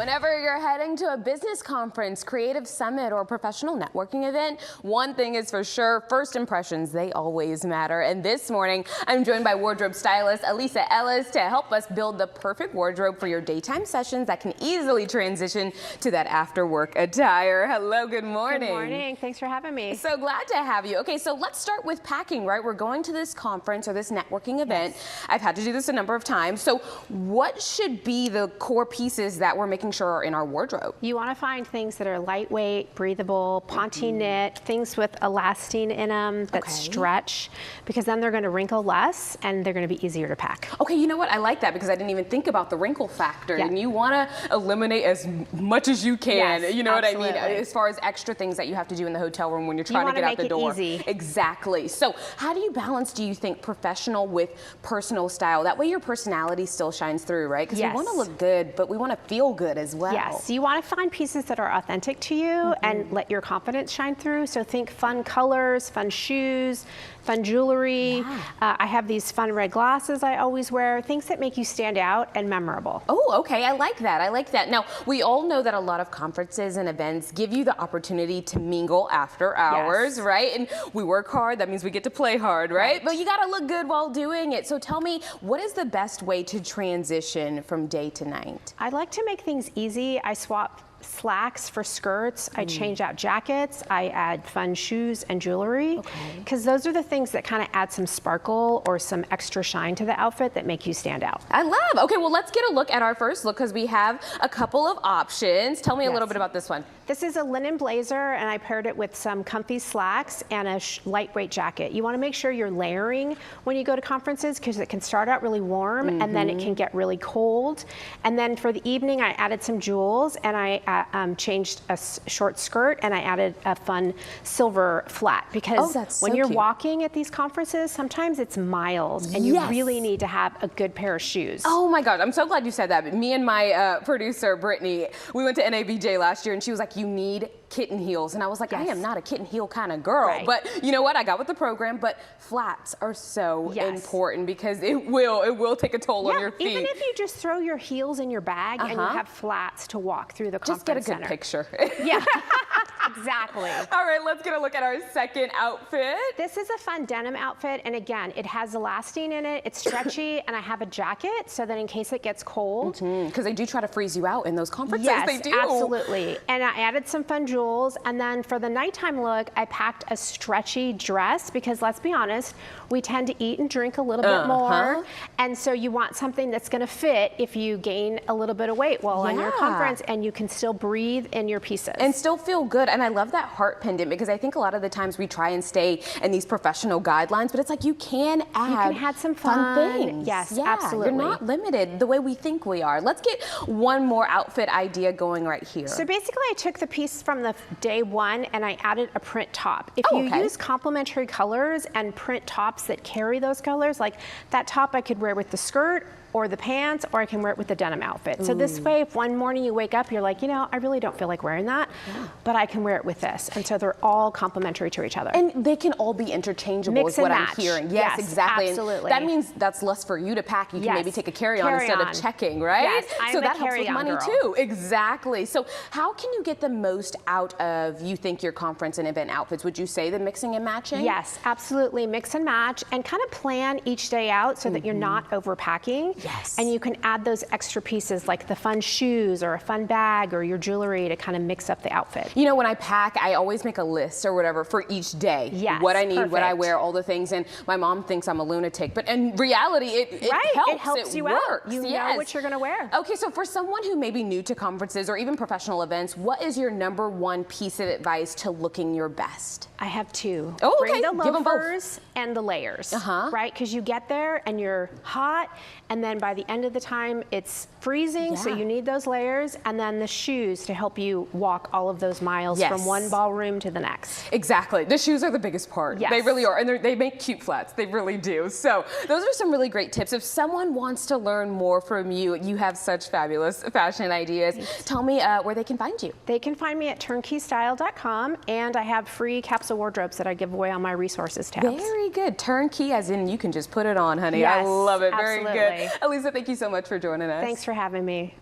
Whenever you're heading to a business conference, creative summit, or professional networking event, one thing is for sure, first impressions, they always matter. And this morning, I'm joined by wardrobe stylist Elisa Ellis to help us build the perfect wardrobe for your daytime sessions that can easily transition to that after work attire. Hello, good morning. Good morning. Thanks for having me. So glad to have you. Okay, so let's start with packing, right? We're going to this conference or this networking event. Yes. I've had to do this a number of times. So what should be the core pieces that we're making sure are in our wardrobe? You want to find things that are lightweight, breathable, ponte knit, things with elastin in them that stretch, because then they're going to wrinkle less and they're going to be easier to pack. Okay, you know what? I like that because I didn't even think about the wrinkle factor. Yeah. And you want to eliminate as much as you can. Yes, you know absolutely. what I mean? As far as extra things that you have to do in the hotel room when you're trying to get out the door. Easy. Exactly. So how do you balance, do you think, professional with personal style? That way your personality still shines through, right? Because we want to look good, but we want to feel good as well. Yes, you want to find pieces that are authentic to you and let your confidence shine through. So think fun colors, fun shoes, fun jewelry. Yeah. I have these fun red glasses I always wear, things that make you stand out and memorable. Oh, okay, I like that, I like that. Now, we all know that a lot of conferences and events give you the opportunity to mingle after hours, right? And we work hard, that means we get to play hard, right? But you gotta look good while doing it. So tell me, what is the best way to transition from day to night? I like to make things easy. I swap slacks for skirts. I change out jackets. I add fun shoes and jewelry, because those are the things that kind of add some sparkle or some extra shine to the outfit that make you stand out. I love. Okay, well, let's get a look at our first look because we have a couple of options. Tell me a little bit about this one. This is a linen blazer, and I paired it with some comfy slacks and a lightweight jacket. You want to make sure you're layering when you go to conferences because it can start out really warm and then it can get really cold. And then for the evening, I added some jewels, and I changed a short skirt, and I added a fun silver flat, because when you're walking at these conferences, sometimes it's miles and you really need to have a good pair of shoes. Oh my God, I'm so glad you said that. Me and my producer, Brittany, we went to NABJ last year, and she was like, you need kitten heels. And I was like, I am not a kitten heel kind of girl. But you know what? I got with the program, but flats are so important because it will take a toll on your feet. Even if you just throw your heels in your bag and you have flats to walk through the conference center. Just get a good picture. Yeah, exactly. All right, let's get a look at our second outfit. This is a fun denim outfit. And again, it has elastin in it. It's stretchy, and I have a jacket so that in case it gets cold. Because they do try to freeze you out in those conferences. Yes, they do. Absolutely. And I added some fun jewels, and then for the nighttime look, I packed a stretchy dress because let's be honest, we tend to eat and drink a little bit more, and so you want something that's going to fit if you gain a little bit of weight while on your conference, and you can still breathe in your pieces. And still feel good. And I love that heart pendant because I think a lot of the times we try and stay in these professional guidelines, but it's like you can add some fun things. Yes, absolutely. You're not limited the way we think we are. Let's get one more outfit idea going right here. So basically I took the piece from the day one and I added a print top. If you use complementary colors and print tops that carry those colors, like that top I could wear with the skirt or the pants, or I can wear it with the denim outfit. So this way, if one morning you wake up, you're like, you know, I really don't feel like wearing that, but I can wear it with this. And so they're all complementary to each other. And they can all be interchangeable. Mix is what and match. I'm hearing. Yes, exactly. Absolutely. And that means that's less for you to pack. You can maybe take a carry-on instead of checking, right? Yes, so that helps with money too. Exactly. So how can you get the most out of, you think, your conference and event outfits? Would you say the mixing and matching? Yes, absolutely. Mix and match, and kind of plan each day out so that you're not overpacking. Yes. And you can add those extra pieces like the fun shoes or a fun bag or your jewelry to kind of mix up the outfit. You know, when I pack, I always make a list or whatever for each day. Yes, what I need, what I wear, all the things. And my mom thinks I'm a lunatic, but in reality, it helps. It helps you works. out. You know what you're going to wear. Okay, so for someone who may be new to conferences or even professional events, what is your #1 piece of advice to looking your best? I have two. Oh, Bring the loafers and the layers, right? Because you get there and you're hot, and then by the end of the time it's freezing, so you need those layers, and then the shoes to help you walk all of those miles from one ballroom to the next. Exactly. The shoes are the biggest part. They really are, and they make cute flats. They really do. So those are some really great tips. If someone wants to learn more from you, you have such fabulous fashion ideas. Tell me where they can find you. They can find me at turnkeystyle.com, and I have free capsule wardrobes that I give away on my resources tabs. Very good. Turnkey, as in you can just put it on, honey. Yes, I love it. Very absolutely. good. Elisa, thank you so much for joining us. Thanks for having me.